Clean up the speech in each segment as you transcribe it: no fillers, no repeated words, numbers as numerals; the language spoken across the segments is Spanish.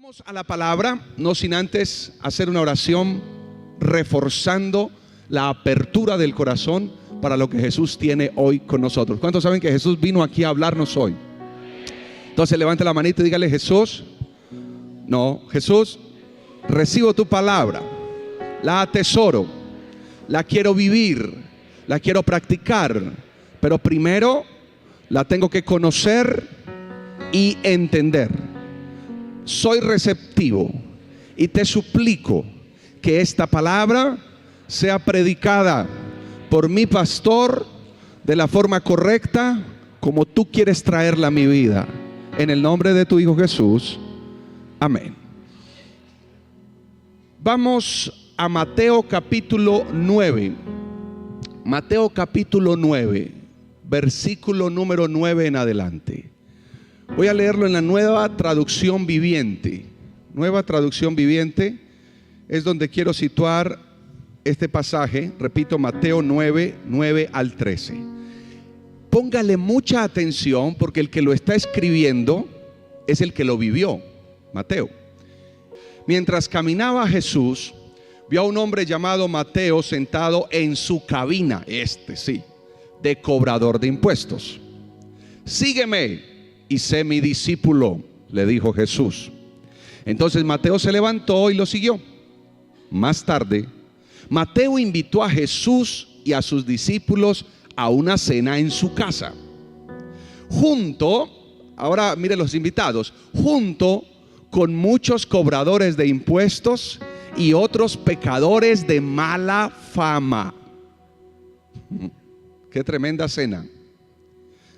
Vamos a la palabra, no sin antes hacer una oración reforzando la apertura del corazón para lo que Jesús tiene hoy con nosotros. ¿Cuántos saben que Jesús vino aquí a hablarnos hoy? Entonces levante la manita y dígale: Jesús, recibo tu palabra, la atesoro, la quiero vivir, la quiero practicar, pero primero la tengo que conocer y entender. Soy receptivo y te suplico que esta palabra sea predicada por mi pastor de la forma correcta, como tú quieres traerla a mi vida. En el nombre de tu Hijo Jesús. Amén. Vamos a Mateo capítulo 9. Mateo capítulo 9, versículo número 9 en adelante. Voy a leerlo en la Nueva Traducción Viviente. Nueva Traducción Viviente es donde quiero situar este pasaje. Repito, Mateo 9, 9 al 13. Póngale mucha atención porque el que lo está escribiendo es el que lo vivió, Mateo. Mientras caminaba Jesús, vio a un hombre llamado Mateo sentado en su cabina, de cobrador de impuestos. Sígueme y sé mi discípulo, le dijo Jesús. Entonces Mateo se levantó y lo siguió. Más tarde, Mateo invitó a Jesús y a sus discípulos a una cena en su casa. Ahora mire los invitados, junto con muchos cobradores de impuestos y otros pecadores de mala fama. Qué tremenda cena.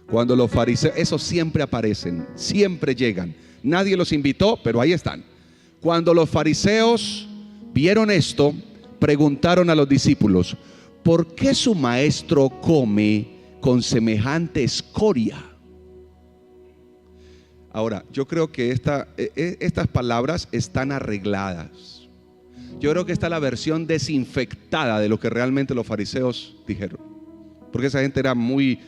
Cuando los fariseos, esos siempre aparecen, siempre llegan. Nadie los invitó, pero ahí están. Cuando los fariseos vieron esto, preguntaron a los discípulos: ¿por qué su maestro come con semejante escoria? Ahora, yo creo que estas palabras están arregladas. Yo creo que esta es la versión desinfectada de lo que realmente los fariseos dijeron, porque esa gente era muy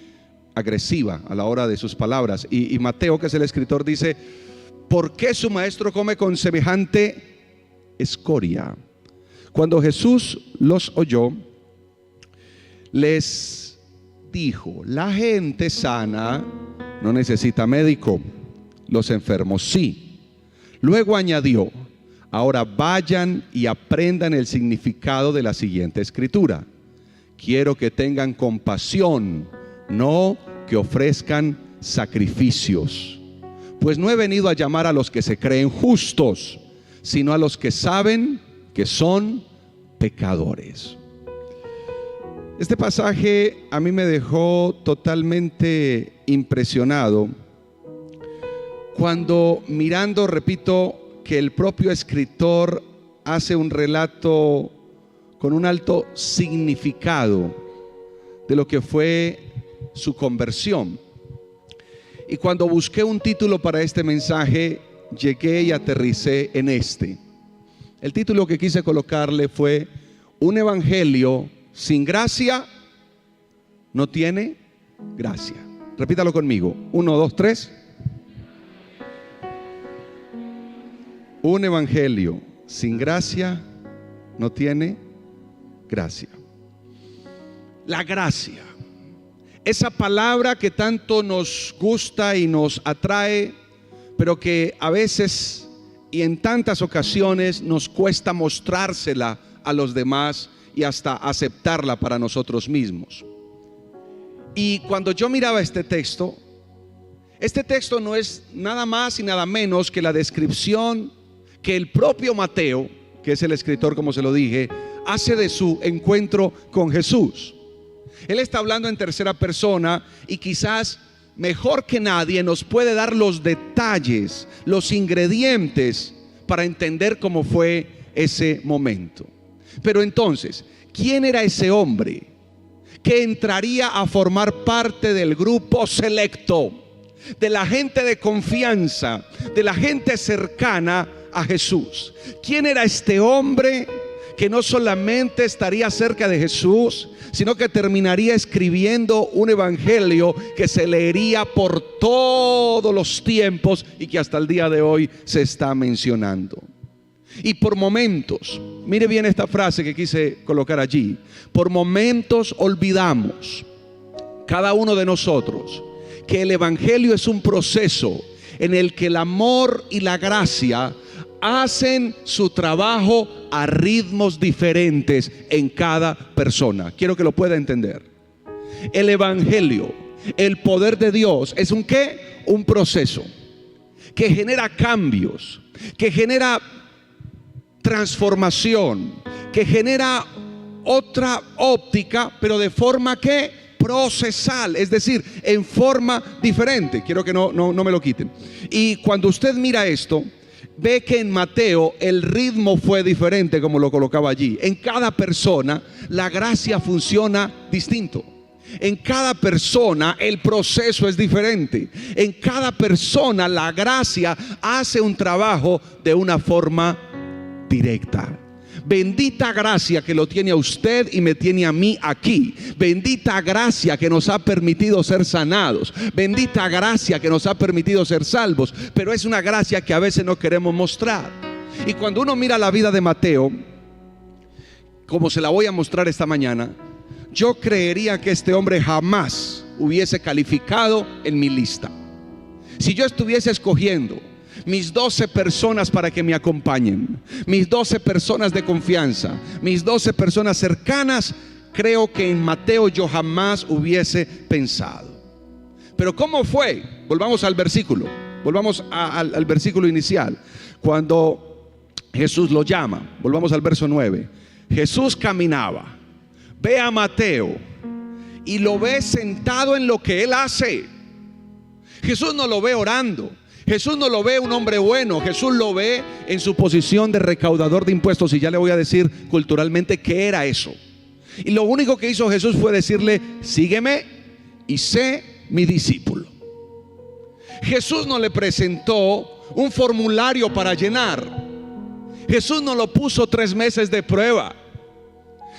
agresiva a la hora de sus palabras. Y Mateo, que es el escritor, dice: ¿por qué su maestro come con semejante escoria? Cuando Jesús los oyó, les dijo: la gente sana no necesita médico, los enfermos sí. Luego añadió: ahora vayan y aprendan el significado de la siguiente escritura. Quiero que tengan compasión, no que ofrezcan sacrificios, pues no he venido a llamar a los que se creen justos, sino a los que saben que son pecadores. Este pasaje a mí me dejó totalmente impresionado cuando, mirando, repito, que el propio escritor hace un relato con un alto significado de lo que fue su conversión. Y cuando busqué un título para este mensaje, llegué y aterricé en este. El título que quise colocarle fue: un evangelio sin gracia no tiene gracia. Repítalo conmigo: 1, 2, 3. Un evangelio sin gracia no tiene gracia. La gracia, esa palabra que tanto nos gusta y nos atrae, pero que a veces y en tantas ocasiones nos cuesta mostrársela a los demás y hasta aceptarla para nosotros mismos. Y cuando yo miraba este texto no es nada más y nada menos que la descripción que el propio Mateo, que es el escritor, como se lo dije, hace de su encuentro con Jesús. Él está hablando en tercera persona y quizás mejor que nadie nos puede dar los detalles, los ingredientes para entender cómo fue ese momento. Pero entonces, ¿quién era ese hombre que entraría a formar parte del grupo selecto, de la gente de confianza, de la gente cercana a Jesús? ¿Quién era este hombre que no solamente estaría cerca de Jesús, sino que terminaría escribiendo un evangelio que se leería por todos los tiempos y que hasta el día de hoy se está mencionando. Y por momentos, mire bien esta frase que quise colocar allí, por momentos olvidamos, cada uno de nosotros, que el evangelio es un proceso en el que el amor y la gracia hacen su trabajo a ritmos diferentes en cada persona. Quiero que lo pueda entender. El evangelio, el poder de Dios, es un ¿qué? Un proceso que genera cambios, que genera transformación, que genera otra óptica, pero de forma que procesal, es decir, en forma diferente. Quiero que no me lo quiten. Y cuando usted mira esto, ve que en Mateo el ritmo fue diferente, como lo colocaba allí. En cada persona la gracia funciona distinto. En cada persona el proceso es diferente. En cada persona la gracia hace un trabajo de una forma directa. Bendita gracia que lo tiene a usted y me tiene a mí aquí. Bendita gracia que nos ha permitido ser sanados. Bendita gracia que nos ha permitido ser salvos. Pero es una gracia que a veces no queremos mostrar. Y cuando uno mira la vida de Mateo, como se la voy a mostrar esta mañana, yo creería que este hombre jamás hubiese calificado en mi lista. Si yo estuviese escogiendo mis 12 personas para que me acompañen, mis 12 personas de confianza, mis 12 personas cercanas, creo que en Mateo yo jamás hubiese pensado. Pero ¿cómo fue? Volvamos al versículo, volvamos al versículo inicial. Cuando Jesús lo llama, volvamos al verso 9. Jesús caminaba, ve a Mateo y lo ve sentado en lo que él hace. Jesús no lo ve orando. Jesús no lo ve un hombre bueno. Jesús lo ve en su posición de recaudador de impuestos. Y ya le voy a decir culturalmente qué era eso. Y lo único que hizo Jesús fue decirle: sígueme y sé mi discípulo. Jesús no le presentó un formulario para llenar. Jesús no lo puso 3 meses de prueba.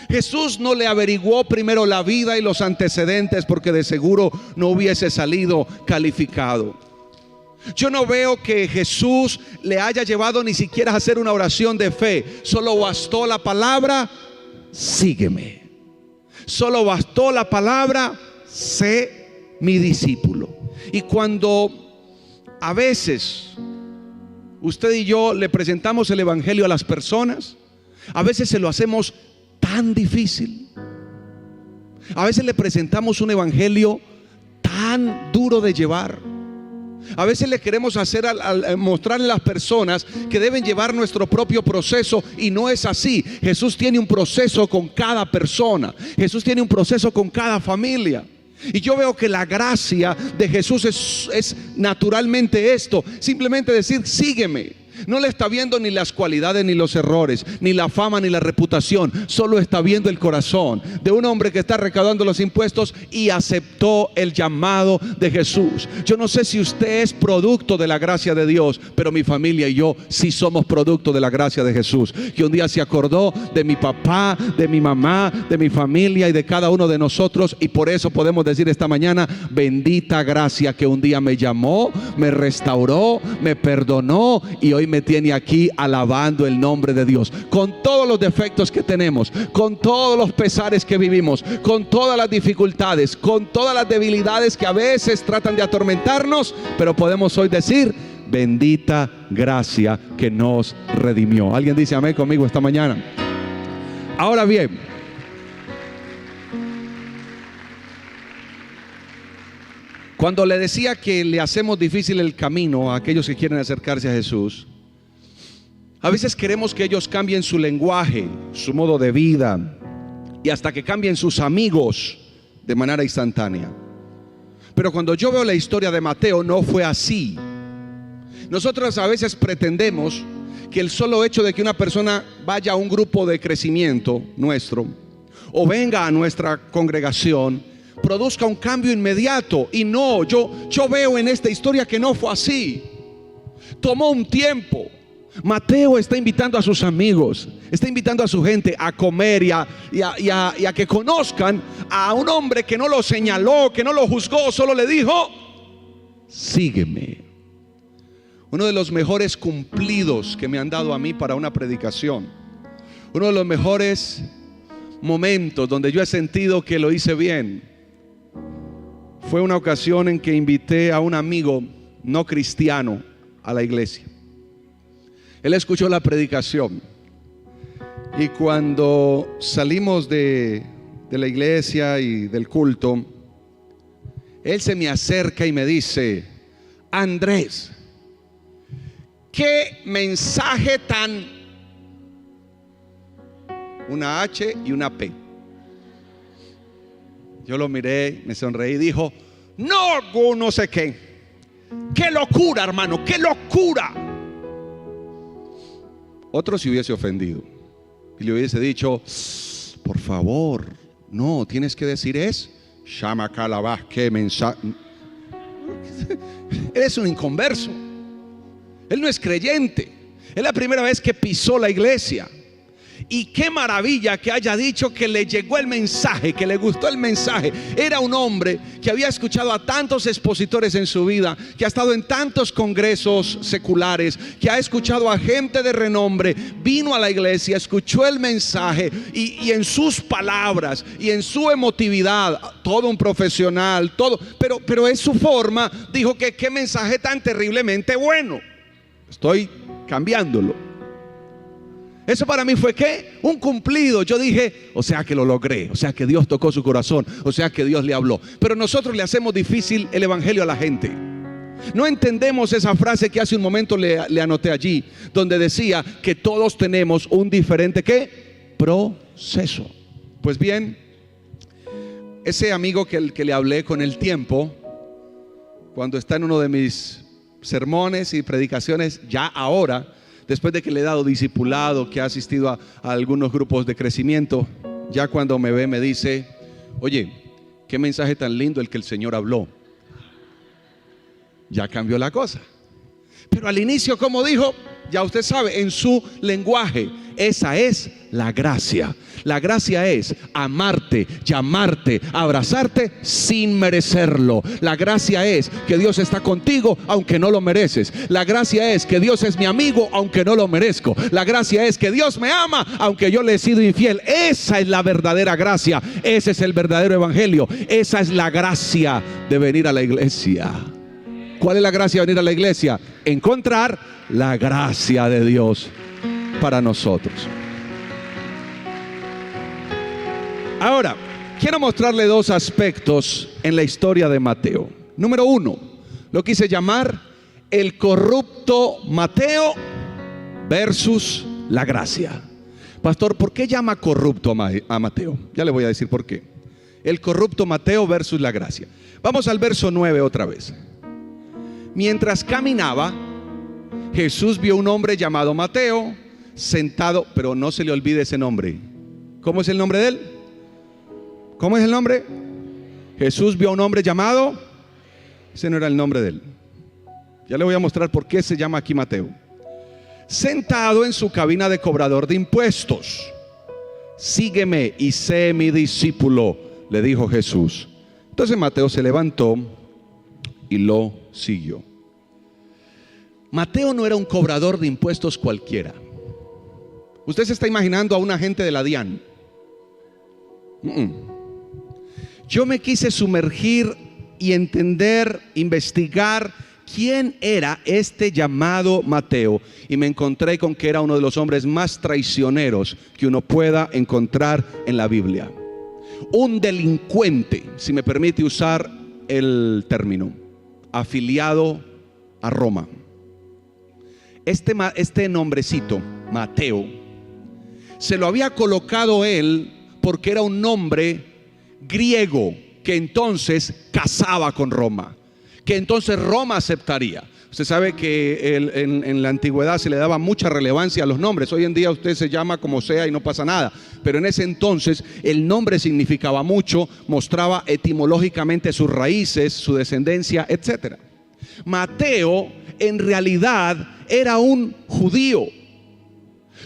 Jesús no le averiguó primero la vida y los antecedentes, porque de seguro no hubiese salido calificado. Yo no veo que Jesús le haya llevado ni siquiera a hacer una oración de fe. Solo bastó la palabra: sígueme. Solo bastó la palabra: sé mi discípulo. Y cuando a veces usted y yo le presentamos el evangelio a las personas, a veces se lo hacemos tan difícil. A veces le presentamos un evangelio tan duro de llevar. A veces le queremos hacer mostrarle a las personas que deben llevar nuestro propio proceso, y no es así. Jesús tiene un proceso con cada persona. Jesús tiene un proceso con cada familia. Y yo veo que la gracia de Jesús es naturalmente esto: simplemente decir: sígueme. No le está viendo ni las cualidades ni los errores, ni la fama ni la reputación. Solo está viendo el corazón de un hombre que está recaudando los impuestos y aceptó el llamado de Jesús. Yo no sé si usted es producto de la gracia de Dios, pero mi familia y yo sí somos producto de la gracia de Jesús, que un día se acordó de mi papá, de mi mamá, de mi familia y de cada uno de nosotros. Y por eso podemos decir esta mañana: bendita gracia que un día me llamó, me restauró, me perdonó, y hoy me tiene aquí alabando el nombre de Dios, con todos los defectos que tenemos, con todos los pesares que vivimos, con todas las dificultades, con todas las debilidades que a veces tratan de atormentarnos, pero podemos hoy decir: bendita gracia que nos redimió. ¿Alguien dice amén conmigo esta mañana? Ahora bien, cuando le decía que le hacemos difícil el camino a aquellos que quieren acercarse a Jesús, a veces queremos que ellos cambien su lenguaje, su modo de vida, y hasta que cambien sus amigos de manera instantánea. Pero cuando yo veo la historia de Mateo, no fue así. Nosotros a veces pretendemos que el solo hecho de que una persona vaya a un grupo de crecimiento nuestro o venga a nuestra congregación produzca un cambio inmediato. Y no, yo veo en esta historia que no fue así. Tomó un tiempo. Mateo está invitando a sus amigos, está invitando a su gente a comer y a que conozcan a un hombre que no lo señaló, que no lo juzgó, solo le dijo: sígueme. Uno de los mejores cumplidos que me han dado a mí para una predicación, uno de los mejores momentos donde yo he sentido que lo hice bien, fue una ocasión en que invité a un amigo no cristiano a la iglesia. Él escuchó la predicación y cuando salimos de la iglesia y del culto, él se me acerca y me dice: Andrés, qué mensaje tan... una H y una P. Yo lo miré, me sonreí y dijo: no sé qué. ¡Qué locura, hermano! ¡Qué locura! Otro se hubiese ofendido y le hubiese dicho: por favor, no, tienes que decir es Shama Calabás, qué mensaje. Él es un inconverso, él no es creyente, es la primera vez que pisó la iglesia. Y qué maravilla que haya dicho que le llegó el mensaje, que le gustó el mensaje. Era un hombre que había escuchado a tantos expositores en su vida, que ha estado en tantos congresos seculares, que ha escuchado a gente de renombre. Vino a la iglesia, escuchó el mensaje y en sus palabras y en su emotividad, todo un profesional, todo, pero en su forma dijo que qué mensaje tan terriblemente bueno. Estoy cambiándolo. Eso para mí fue ¿qué? Un cumplido. Yo dije: o sea que lo logré, o sea que Dios tocó su corazón, o sea que Dios le habló. Pero nosotros le hacemos difícil el evangelio a la gente. No entendemos esa frase que hace un momento le anoté allí, donde decía que todos tenemos un diferente ¿qué? Proceso. Pues bien, ese amigo que le hablé con el tiempo, cuando está en uno de mis sermones y predicaciones, ya ahora, después de que le he dado discipulado, que ha asistido a algunos grupos de crecimiento, ya cuando me ve me dice: oye, qué mensaje tan lindo el que el Señor habló. Ya cambió la cosa. Pero al inicio, como dijo, ya usted sabe, en su lenguaje, esa es la gracia. La gracia es amarte, llamarte, abrazarte sin merecerlo. La gracia es que Dios está contigo aunque no lo mereces. La gracia es que Dios es mi amigo aunque no lo merezco. La gracia es que Dios me ama aunque yo le he sido infiel. Esa es la verdadera gracia. Ese es el verdadero evangelio. Esa es la gracia de venir a la iglesia. ¿Cuál es la gracia de venir a la iglesia? Encontrar la gracia de Dios para nosotros. Ahora, quiero mostrarle dos aspectos en la historia de Mateo. Número uno, lo quise llamar el corrupto Mateo versus la gracia. Pastor, ¿por qué llama corrupto a Mateo? Ya le voy a decir por qué. El corrupto Mateo versus la gracia. Vamos al verso 9 otra vez. Mientras caminaba, Jesús vio un hombre llamado Mateo sentado, pero no se le olvide ese nombre. ¿Cómo es el nombre de él? ¿Cómo es el nombre? Jesús vio a un hombre llamado, ese no era el nombre de él. Ya le voy a mostrar por qué se llama aquí Mateo. Sentado en su cabina de cobrador de impuestos. Sígueme y sé mi discípulo, le dijo Jesús. Entonces Mateo se levantó y lo siguió. Mateo no era un cobrador de impuestos cualquiera. Usted se está imaginando a un agente de la DIAN. Yo me quise sumergir y entender, investigar quién era este llamado Mateo, y me encontré con que era uno de los hombres más traicioneros que uno pueda encontrar en la Biblia. Un delincuente, si me permite usar el término, afiliado a Roma. Este nombrecito, Mateo, se lo había colocado él porque era un nombre griego que entonces casaba con Roma, que entonces Roma aceptaría. Usted sabe que en la antigüedad se le daba mucha relevancia a los nombres. Hoy en día usted se llama como sea y no pasa nada, pero en ese entonces el nombre significaba mucho, mostraba etimológicamente sus raíces, su descendencia, etc. Mateo en realidad era un judío,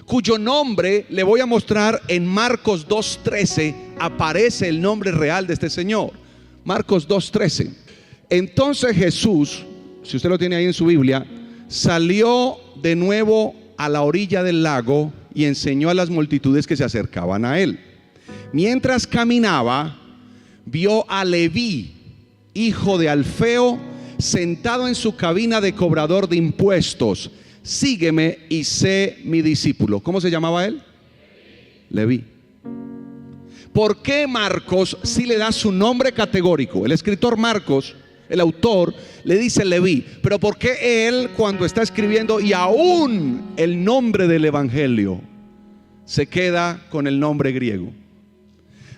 cuyo nombre le voy a mostrar en Marcos 2:13. Aparece el nombre real de este señor. Marcos 2:13. Entonces Jesús, si usted lo tiene ahí en su Biblia, salió de nuevo a la orilla del lago y enseñó a las multitudes que se acercaban a él. Mientras caminaba, vio a Leví, hijo de Alfeo, sentado en su cabina de cobrador de impuestos. Sígueme y sé mi discípulo. ¿Cómo se llamaba él? Leví. ¿Por qué Marcos sí le da su nombre categórico? El escritor Marcos, el autor, le dice Leví. Pero ¿por qué él, cuando está escribiendo y aún el nombre del evangelio, se queda con el nombre griego?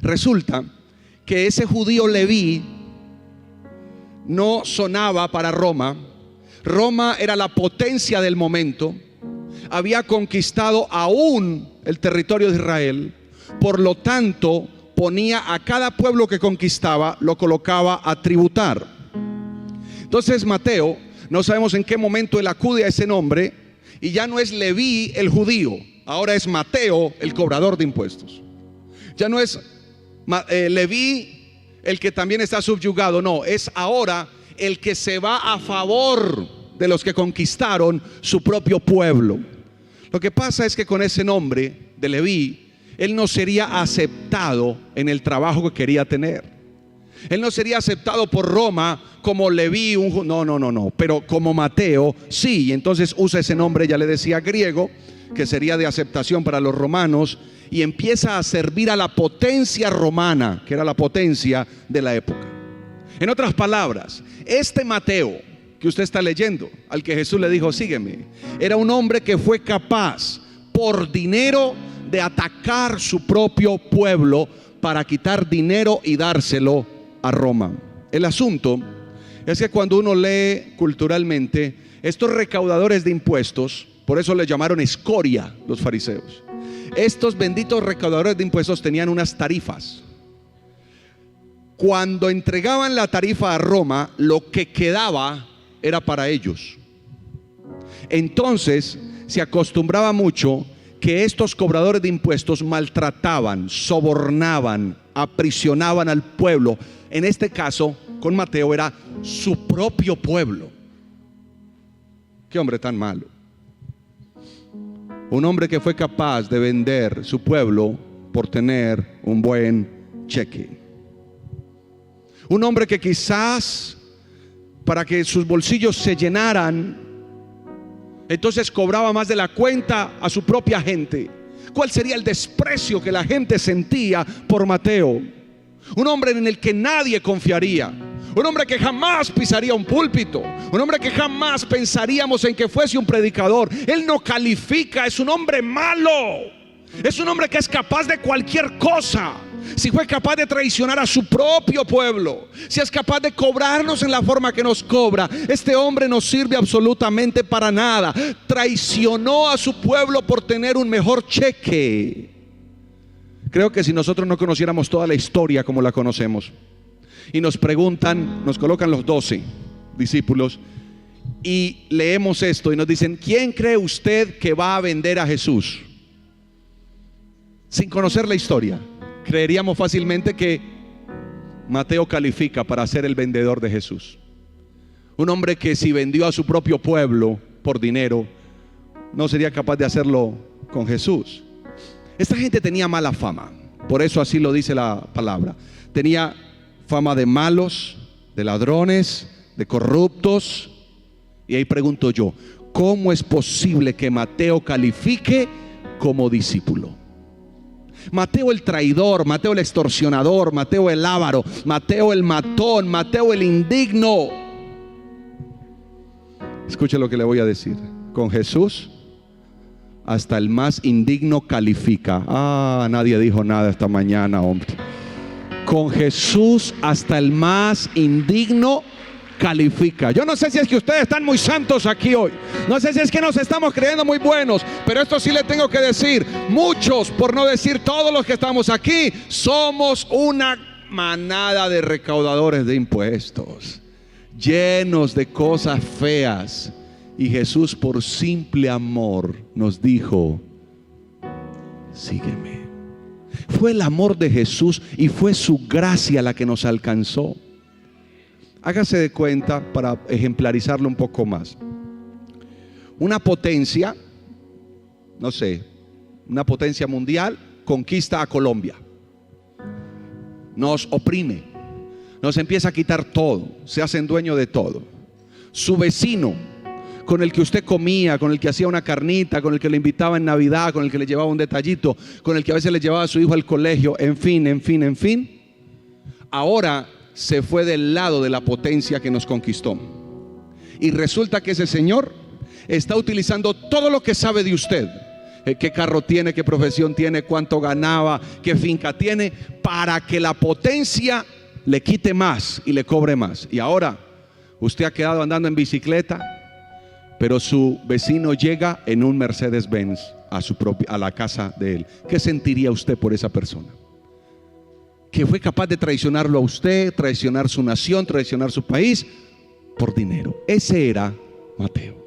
Resulta que ese judío Leví no sonaba para Roma. Roma era la potencia del momento, había conquistado aún el territorio de Israel. Por lo tanto, ponía a cada pueblo que conquistaba, lo colocaba a tributar. Entonces Mateo, no sabemos en qué momento él acude a ese nombre, y ya no es Leví el judío, ahora es Mateo el cobrador de impuestos. Ya no es Leví el que también está subyugado, no, es ahora el que se va a favor de los que conquistaron su propio pueblo. Lo que pasa es que con ese nombre de Leví, él no sería aceptado en el trabajo que quería tener. Él no sería aceptado por Roma como Leví, no, pero como Mateo sí. Y entonces usa ese nombre, ya le decía, griego, que sería de aceptación para los romanos, y empieza a servir a la potencia romana, que era la potencia de la época. En otras palabras, este Mateo que usted está leyendo, al que Jesús le dijo sígueme, era un hombre que fue capaz por dinero de atacar su propio pueblo para quitar dinero y dárselo a Roma. El asunto es que cuando uno lee culturalmente, estos recaudadores de impuestos, por eso le llamaron escoria los fariseos, estos benditos recaudadores de impuestos tenían unas tarifas. Cuando entregaban la tarifa a Roma, lo que quedaba era para ellos. Entonces se acostumbraba mucho que estos cobradores de impuestos maltrataban, sobornaban, aprisionaban al pueblo. En este caso, con Mateo, era su propio pueblo. Qué hombre tan malo. Un hombre que fue capaz de vender su pueblo por tener un buen cheque. Un hombre que quizás, para que sus bolsillos se llenaran, entonces cobraba más de la cuenta a su propia gente. ¿Cuál sería el desprecio que la gente sentía por Mateo? Un hombre en el que nadie confiaría, un hombre que jamás pisaría un púlpito, un hombre que jamás pensaríamos en que fuese un predicador. Él no califica, es un hombre malo, es un hombre que es capaz de cualquier cosa. Si fue capaz de traicionar a su propio pueblo, si es capaz de cobrarnos en la forma que nos cobra, este hombre no sirve absolutamente para nada. Traicionó a su pueblo por tener un mejor cheque. Creo que si nosotros no conociéramos toda la historia como la conocemos, y nos preguntan, nos colocan los 12 discípulos y leemos esto y nos dicen, ¿quién cree usted que va a vender a Jesús? Sin conocer la historia, creeríamos fácilmente que Mateo califica para ser el vendedor de Jesús. Un hombre que si vendió a su propio pueblo por dinero, no sería capaz de hacerlo con Jesús. Esta gente tenía mala fama, por eso así lo dice la palabra. Tenía fama de malos, de ladrones, de corruptos. Y ahí pregunto yo, ¿cómo es posible que Mateo califique como discípulo? Mateo el traidor, Mateo el extorsionador, Mateo el avaro, Mateo el matón, Mateo el indigno. Escuche lo que le voy a decir. Con Jesús hasta el más indigno califica. Nadie dijo nada esta mañana, hombre. Con Jesús hasta el más indigno califica. Yo no sé si es que ustedes están muy santos aquí hoy, no sé si es que nos estamos creyendo muy buenos, pero esto sí le tengo que decir, muchos, por no decir todos los que estamos aquí, somos una manada de recaudadores de impuestos, llenos de cosas feas, Y Jesús, por simple amor, nos dijo: sígueme. Fue el amor de Jesús y fue su gracia la que nos alcanzó. Hágase de cuenta, para ejemplarizarlo un poco más, una potencia, no sé, una potencia mundial conquista a Colombia, nos oprime, nos empieza a quitar todo, se hacen dueño de todo. Su vecino, con el que usted comía, con el que hacía una carnita, con el que le invitaba en Navidad, con el que le llevaba un detallito, con el que a veces le llevaba a su hijo al colegio, en fin, ahora se fue del lado de la potencia que nos conquistó. Y resulta que ese señor está utilizando todo lo que sabe de usted: qué carro tiene, qué profesión tiene, cuánto ganaba, qué finca tiene, para que la potencia le quite más y le cobre más. Y ahora usted ha quedado andando en bicicleta, pero su vecino llega en un Mercedes-Benz a la casa de él. ¿Qué sentiría usted por esa persona? Que fue capaz de traicionarlo a usted, traicionar su nación, traicionar su país por dinero. Ese era Mateo.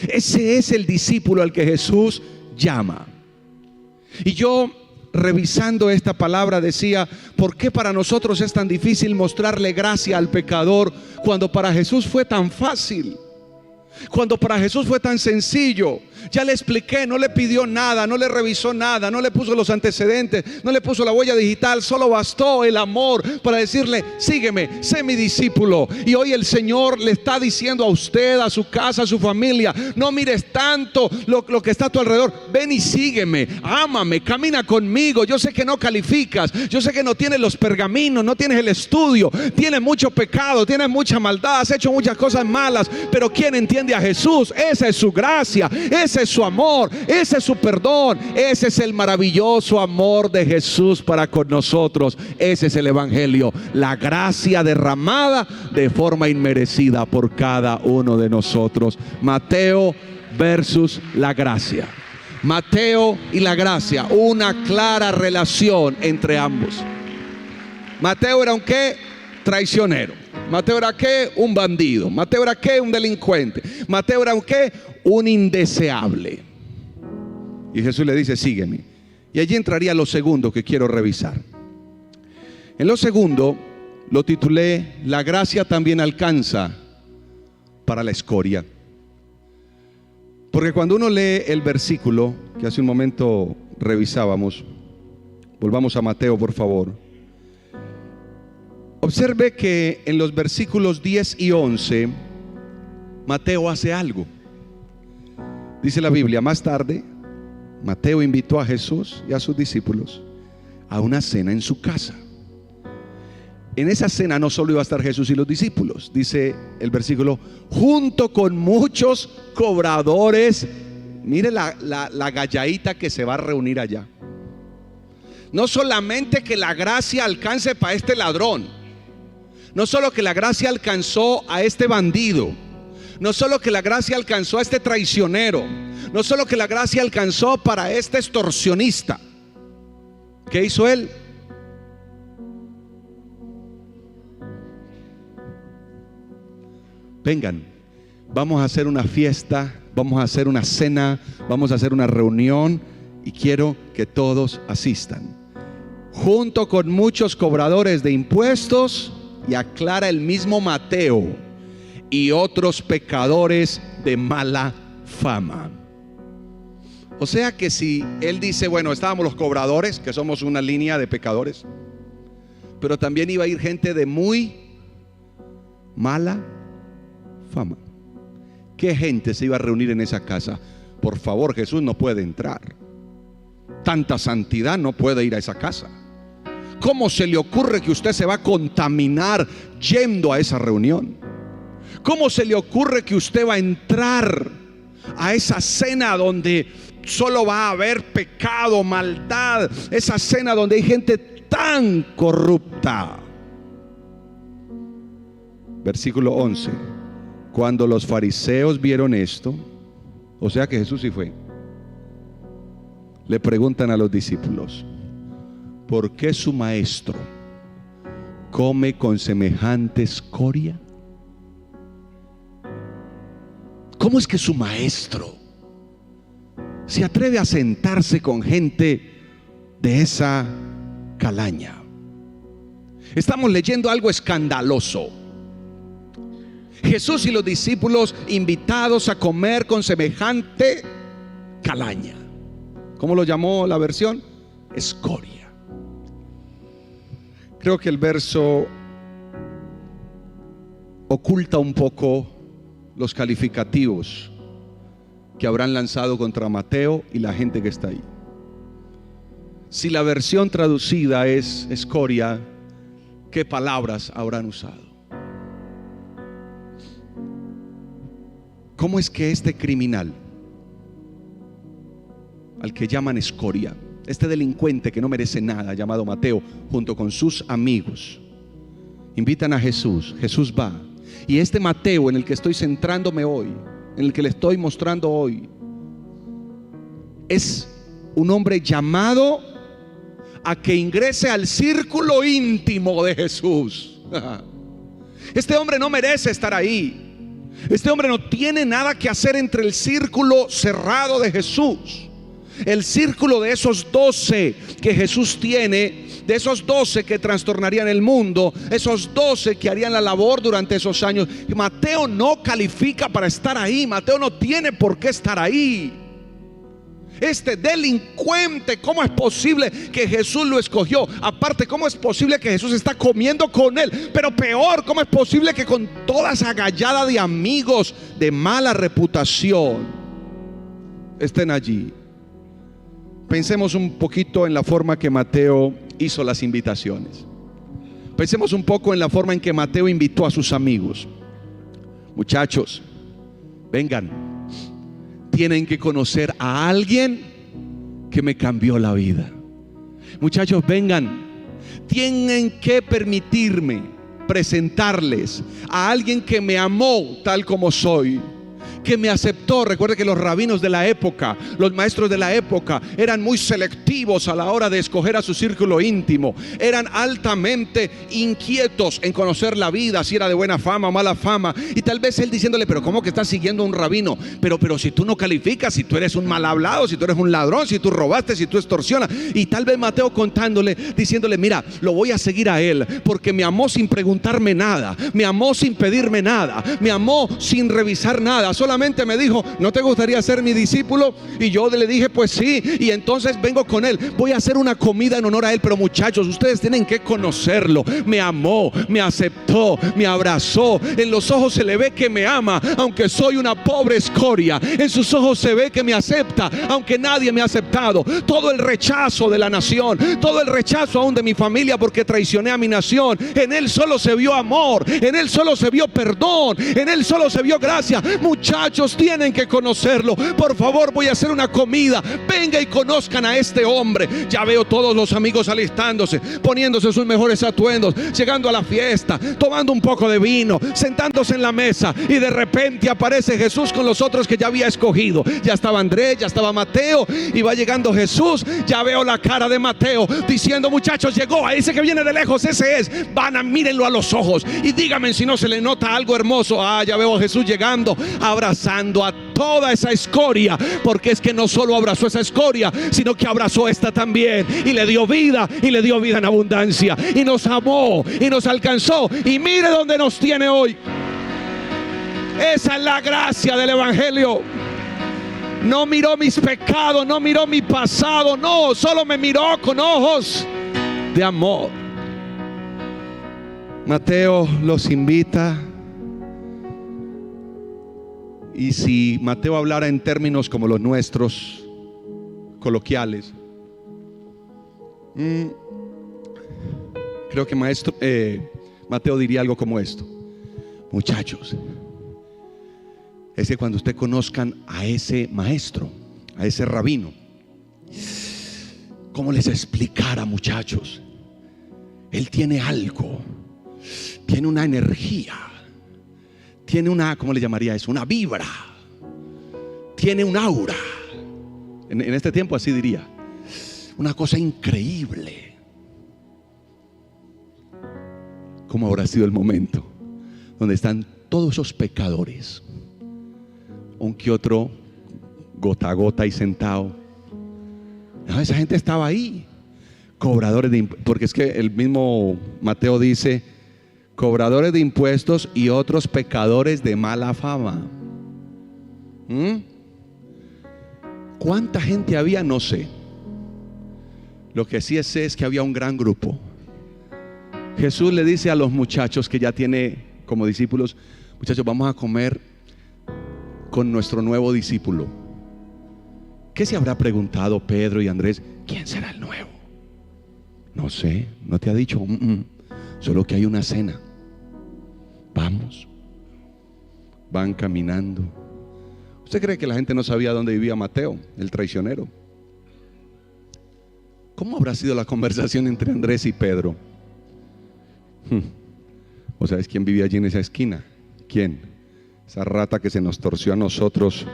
Ese es el discípulo al que Jesús llama. Y yo, revisando esta palabra, decía: ¿por qué para nosotros es tan difícil mostrarle gracia al pecador cuando para Jesús fue tan fácil? Cuando para Jesús fue tan sencillo. Ya le expliqué, no le pidió nada, no le revisó nada, no le puso los antecedentes, no le puso la huella digital. Solo bastó el amor para decirle: sígueme, sé mi discípulo. Y hoy el Señor le está diciendo a usted, a su casa, a su familia: no mires tanto lo que está a tu alrededor, ven y sígueme, ámame, camina conmigo. Yo sé que no calificas, yo sé que no tienes los pergaminos, no tienes el estudio, tienes mucho pecado, tienes mucha maldad, has hecho muchas cosas malas, pero ¿quién entiende a Jesús? Esa es su gracia, ese es su amor, ese es su perdón, ese es el maravilloso amor de Jesús para con nosotros. Ese es el evangelio, la gracia derramada de forma inmerecida por cada uno de nosotros. Mateo versus la gracia. Mateo y la gracia, una clara relación entre ambos. Mateo era un ¿qué? Traicionero. Mateo era ¿qué? Un bandido. Mateo era ¿qué? Un delincuente. Mateo era un ¿qué? Un indeseable. Y Jesús le dice: sígueme. Y allí entraría lo segundo que quiero revisar. En lo segundo lo titulé: la gracia también alcanza para la escoria. Porque cuando uno lee el versículo que hace un momento revisábamos, volvamos a Mateo, por favor. Observe que en los versículos 10 y 11 Mateo hace algo. Dice la Biblia: más tarde Mateo invitó a Jesús y a sus discípulos a una cena en su casa. En esa cena no solo iba a estar Jesús y los discípulos, dice el versículo, junto con muchos cobradores. Mire la galladita que se va a reunir allá. No solamente que la gracia alcance para este ladrón, no solo que la gracia alcanzó a este bandido, no solo que la gracia alcanzó a este traicionero, no solo que la gracia alcanzó para este extorsionista. ¿Qué hizo él? Vengan, vamos a hacer una fiesta, vamos a hacer una cena, vamos a hacer una reunión y quiero que todos asistan. Junto con muchos cobradores de impuestos, y aclara el mismo Mateo, y otros pecadores de mala fama. O sea que si él dice, bueno, estábamos los cobradores, que somos una línea de pecadores, pero también iba a ir gente de muy mala fama. ¿Qué gente se iba a reunir en esa casa? Por favor, Jesús no puede entrar. Tanta santidad no puede ir a esa casa. ¿Cómo se le ocurre que usted se va a contaminar yendo a esa reunión? ¿Cómo se le ocurre que usted va a entrar a esa cena donde solo va a haber pecado, maldad? Esa cena donde hay gente tan corrupta. Versículo 11. Cuando los fariseos vieron esto, o sea que Jesús sí fue, le preguntan a los discípulos: ¿por qué su maestro come con semejante escoria? ¿Cómo es que su maestro se atreve a sentarse con gente de esa calaña? Estamos leyendo algo escandaloso. Jesús y los discípulos invitados a comer con semejante calaña. ¿Cómo lo llamó la versión? Escoria. Creo que el verso oculta un poco los calificativos que habrán lanzado contra Mateo y la gente que está ahí. Si la versión traducida es escoria, ¿qué palabras habrán usado? ¿Cómo es que este criminal, al que llaman escoria, este delincuente que no merece nada, llamado Mateo, junto con sus amigos, invitan a Jesús? Jesús va, y este Mateo en el que estoy centrándome hoy, en el que le estoy mostrando hoy, es un hombre llamado a que ingrese al círculo íntimo de Jesús. Este hombre no merece estar ahí. Este hombre no tiene nada que hacer entre el círculo cerrado de Jesús, el círculo de esos 12 que Jesús tiene, de esos 12 que trastornarían el mundo, esos 12 que harían la labor durante esos años. Mateo no califica para estar ahí. Mateo no tiene por qué estar ahí. Este delincuente, ¿cómo es posible que Jesús lo escogió? Aparte, ¿cómo es posible que Jesús está comiendo con él? Pero peor, ¿cómo es posible que con toda esa gallada de amigos de mala reputación estén allí? Pensemos un poquito en la forma que Mateo hizo las invitaciones. Pensemos un poco en la forma en que Mateo invitó a sus amigos. Muchachos, vengan. Tienen que conocer a alguien que me cambió la vida. Muchachos, vengan. Tienen que permitirme presentarles a alguien que me amó tal como soy, que me aceptó. Recuerde que los rabinos de la época, los maestros de la época, eran muy selectivos a la hora de escoger a su círculo íntimo. Eran altamente inquietos en conocer la vida, si era de buena fama o mala fama. Y tal vez él diciéndole: pero ¿cómo que estás siguiendo a un rabino? Pero si tú no calificas, si tú eres un mal hablado, si tú eres un ladrón, si tú robaste, si tú extorsionas. Y tal vez Mateo contándole, diciéndole: mira, lo voy a seguir a él porque me amó sin preguntarme nada, me amó sin pedirme nada, me amó sin revisar nada. Solamente me dijo: ¿no te gustaría ser mi discípulo? Y yo le dije: pues sí. Y entonces vengo con él, voy a hacer una comida en honor a él. Pero muchachos, ustedes tienen que conocerlo. Me amó, me aceptó, me abrazó. En los ojos se le ve que me ama, aunque soy una pobre escoria. En sus ojos se ve que me acepta, aunque nadie me ha aceptado. Todo el rechazo de la nación, todo el rechazo aún de mi familia porque traicioné a mi nación, en él solo se vio amor, en él solo se vio perdón, en él solo se vio gracia. Muchachos, tienen que conocerlo. Por favor, voy a hacer una comida. Venga y conozcan a este hombre. Ya veo todos los amigos alistándose, poniéndose sus mejores atuendos, llegando a la fiesta, tomando un poco de vino, sentándose en la mesa. Y de repente aparece Jesús con los otros que ya había escogido. Ya estaba Andrés, ya estaba Mateo, y va llegando Jesús. Ya veo la cara de Mateo diciendo: muchachos, llegó, a ese que viene de lejos, ese es. Mírenlo a los ojos y díganme si no se le nota algo hermoso. Ya veo a Jesús llegando, abrazando a toda esa escoria, porque es que no solo abrazó esa escoria, sino que abrazó esta también, y le dio vida, y le dio vida en abundancia, y nos amó, y nos alcanzó, y mire dónde nos tiene hoy. Esa es la gracia del evangelio. No miró mis pecados, no miró mi pasado, no, solo me miró con ojos de amor. Mateo los invita. Y si Mateo hablara en términos como los nuestros, coloquiales, creo que Mateo diría algo como esto: muchachos, es que cuando ustedes conozcan a ese maestro, a ese rabino, ¿cómo les explicara, muchachos? Él tiene algo, tiene una energía, tiene una, ¿cómo le llamaría eso? Una vibra, tiene un aura. En este tiempo así diría, una cosa increíble. ¿Cómo habrá sido el momento donde están todos esos pecadores un que otro gota a gota y sentado. No, esa gente estaba ahí. Cobradores de impuestos, porque es que el mismo Mateo dice, cobradores de impuestos y otros pecadores de mala fama. ¿Cuánta gente había? No sé. Lo que sí sé es que había un gran grupo. Jesús le dice a los muchachos que ya tiene como discípulos: muchachos, vamos a comer con nuestro nuevo discípulo. ¿Qué se habrá preguntado Pedro y Andrés? ¿Quién será el nuevo? No sé, no te ha dicho. Solo que hay una cena. Vamos. Van caminando. ¿Usted cree que la gente no sabía dónde vivía Mateo, el traicionero? ¿Cómo habrá sido la conversación entre Andrés y Pedro? ¿O sabes quién vivía allí en esa esquina? ¿Quién? Esa rata que se nos torció a nosotros.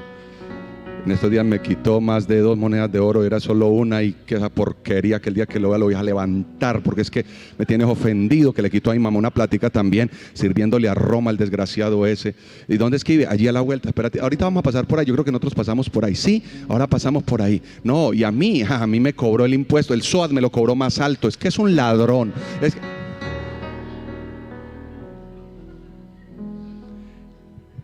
En estos días me quitó más de 2 monedas de oro, era solo una, y que esa porquería que el día que lo vea lo voy a levantar, porque es que me tienes ofendido, que le quitó a mi mamá una plática también, sirviéndole a Roma el desgraciado ese. ¿Y dónde es que vive? Allí a la vuelta. Espérate, ahorita vamos a pasar por ahí. Yo creo que nosotros pasamos por ahí. Sí, ahora pasamos por ahí. No, y a mí me cobró el impuesto, el SOAT me lo cobró más alto. Es que es un ladrón.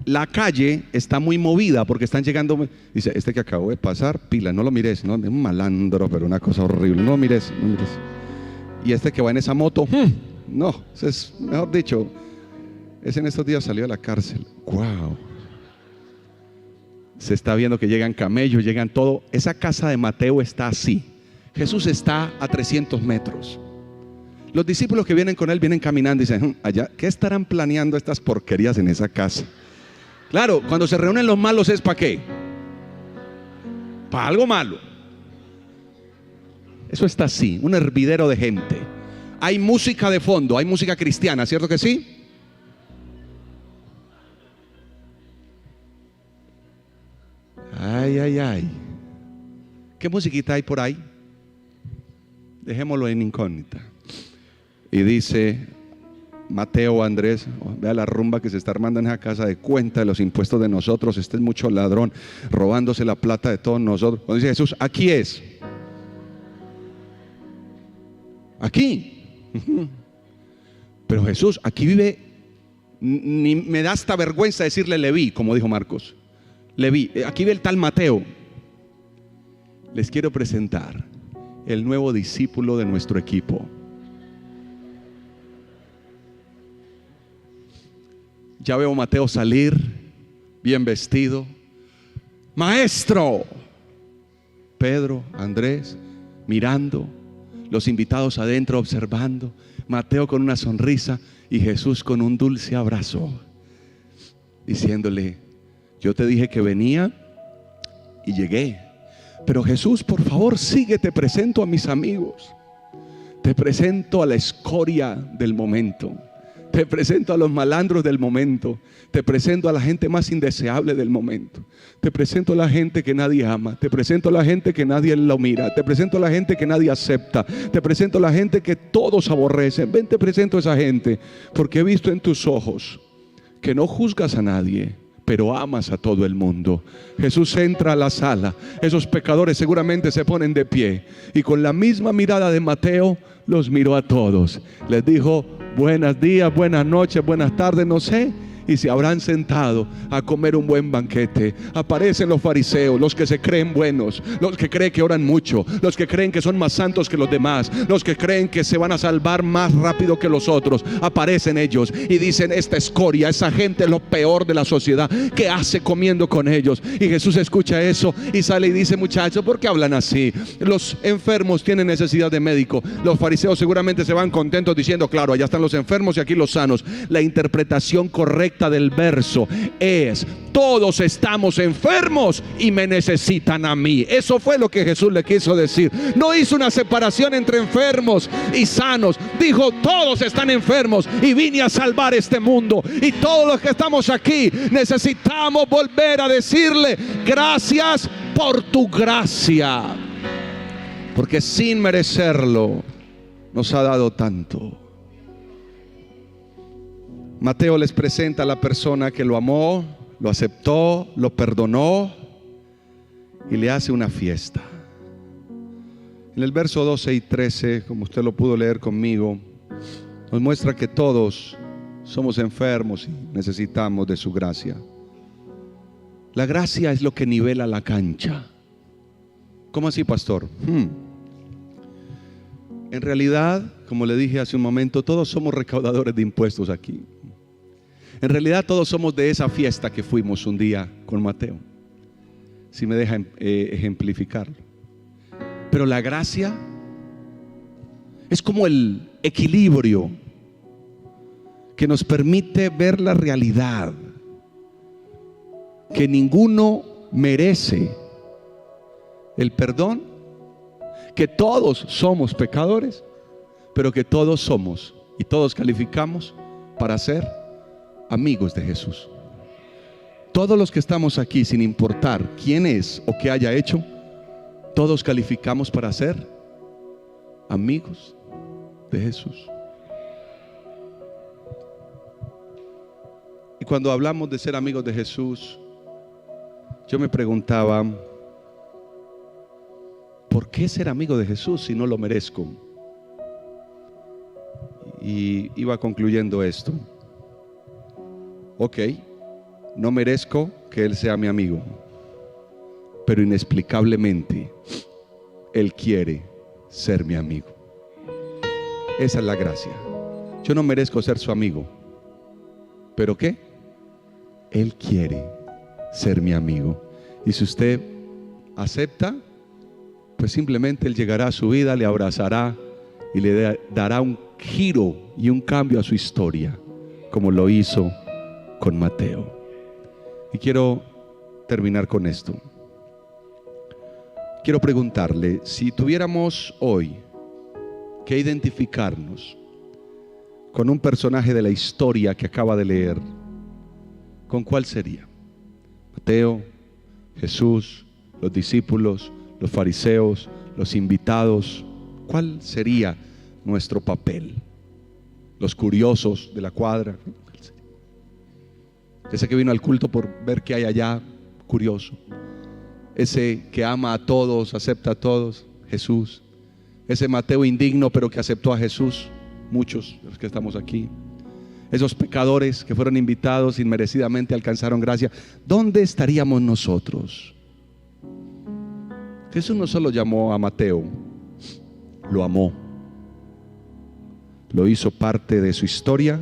La calle está muy movida porque están llegando. Dice, este que acabo de pasar, pila, no lo mires, no, es un malandro, pero una cosa horrible, no lo mires, no mires. Y este que va en esa moto, no, es, mejor dicho, ese en estos días salió de la cárcel. Wow. Se está viendo que llegan camellos, llegan todo. Esa casa de Mateo está así. Jesús está a 300 metros. Los discípulos que vienen con él vienen caminando y dicen, allá, ¿qué estarán planeando estas porquerías en esa casa? Claro, cuando se reúnen los malos, ¿es para qué? Para algo malo. Eso está así, un hervidero de gente. Hay música de fondo, hay música cristiana, ¿cierto que sí? Ay, ay, ay. ¿Qué musiquita hay por ahí? Dejémoslo en incógnita. Y dice Mateo, Andrés, vea la rumba que se está armando en esa casa, de cuenta de los impuestos de nosotros. Este es mucho ladrón, robándose la plata de todos nosotros. Cuando dice Jesús, aquí es. Aquí. Pero Jesús, aquí vive. Ni me da hasta vergüenza decirle Leví, como dijo Marcos. Leví, aquí vive el tal Mateo. Les quiero presentar el nuevo discípulo de nuestro equipo. Ya veo a Mateo salir bien vestido. Maestro. Pedro, Andrés mirando, los invitados adentro observando, Mateo con una sonrisa y Jesús con un dulce abrazo, diciéndole, yo te dije que venía y llegué, pero Jesús, por favor, sigue, te presento a mis amigos, te presento a la escoria del momento, te presento a los malandros del momento, te presento a la gente más indeseable del momento, te presento a la gente que nadie ama, te presento a la gente que nadie lo mira, te presento a la gente que nadie acepta, te presento a la gente que todos aborrecen. Ven, te presento a esa gente, porque he visto en tus ojos que no juzgas a nadie, pero amas a todo el mundo. Jesús entra a la sala, esos pecadores seguramente se ponen de pie y con la misma mirada de Mateo los miró a todos, les dijo buenos días, buenas noches, buenas tardes, no sé, y se habrán sentado a comer un buen banquete. Aparecen los fariseos, los que se creen buenos, los que creen que oran mucho, los que creen que son más santos que los demás, los que creen que se van a salvar más rápido que los otros. Aparecen ellos y dicen, esta escoria, esa gente es lo peor de la sociedad, ¿qué hace comiendo con ellos? Y Jesús escucha eso y sale y dice, muchachos, ¿por qué hablan así? Los enfermos tienen necesidad de médico. Los fariseos seguramente se van contentos diciendo, claro, allá están los enfermos y aquí los sanos. La interpretación correcta del verso es, todos estamos enfermos y me necesitan a mí. Eso fue lo que Jesús le quiso decir. No hizo una separación entre enfermos y sanos. Dijo, todos están enfermos y vine a salvar este mundo, y todos los que estamos aquí necesitamos volver a decirle, gracias por tu gracia, porque sin merecerlo nos ha dado tanto. Mateo les presenta a la persona que lo amó, lo aceptó, lo perdonó y le hace una fiesta. En el verso 12 y 13, como usted lo pudo leer conmigo, nos muestra que todos somos enfermos y necesitamos de su gracia. La gracia es lo que nivela la cancha. ¿Cómo así, pastor? En realidad, como le dije hace un momento, todos somos recaudadores de impuestos aquí. En realidad todos somos de esa fiesta que fuimos un día con Mateo, si me deja ejemplificarlo. Pero la gracia es como el equilibrio que nos permite ver la realidad, que ninguno merece el perdón, que todos somos pecadores, pero que todos somos y todos calificamos para ser amigos de Jesús. Todos los que estamos aquí, sin importar quién es o qué haya hecho, todos calificamos para ser amigos de Jesús. Y cuando hablamos de ser amigos de Jesús, yo me preguntaba, ¿por qué ser amigo de Jesús si no lo merezco? Y iba concluyendo esto. Ok, no merezco que Él sea mi amigo, pero inexplicablemente Él quiere ser mi amigo. Esa es la gracia. Yo no merezco ser su amigo, pero ¿qué? Él quiere ser mi amigo. Y si usted acepta, pues simplemente Él llegará a su vida, le abrazará y le dará un giro y un cambio a su historia, como lo hizo con Mateo. Y quiero terminar con esto. Quiero preguntarle, si tuviéramos hoy que identificarnos con un personaje de la historia que acaba de leer, ¿con cuál sería? Mateo, Jesús, los discípulos, los fariseos, los invitados. ¿Cuál sería nuestro papel? Los curiosos de la cuadra. Ese que vino al culto por ver qué hay allá, curioso. Ese que ama a todos, acepta a todos, Jesús. Ese Mateo indigno pero que aceptó a Jesús, muchos de los que estamos aquí. Esos pecadores que fueron invitados inmerecidamente alcanzaron gracia. ¿Dónde estaríamos nosotros? Jesús no solo llamó a Mateo, lo amó, lo hizo parte de su historia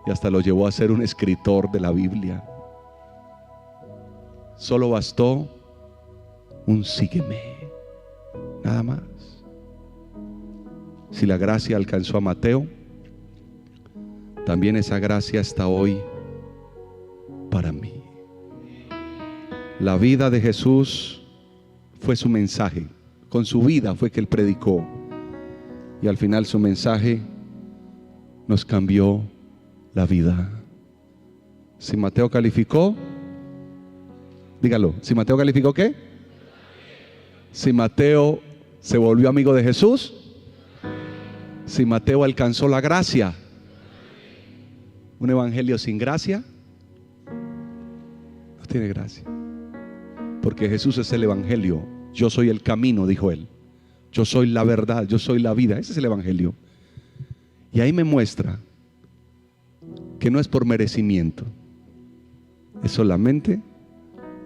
y hasta lo llevó a ser un escritor de la Biblia. Solo bastó un sígueme, nada más. Si la gracia alcanzó a Mateo, también esa gracia está hoy para mí. La vida de Jesús fue su mensaje. Con su vida fue que Él predicó. Y al final su mensaje nos cambió la vida. Si Mateo calificó, dígalo, si Mateo calificó, ¿qué? Si Mateo se volvió amigo de Jesús, si Mateo alcanzó la gracia. Un evangelio sin gracia no tiene gracia, porque Jesús es el evangelio. Yo soy el camino, dijo Él. Yo soy la verdad, yo soy la vida. Ese es el evangelio. Y ahí me muestra que no es por merecimiento, es solamente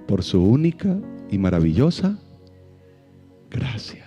por su única y maravillosa gracia.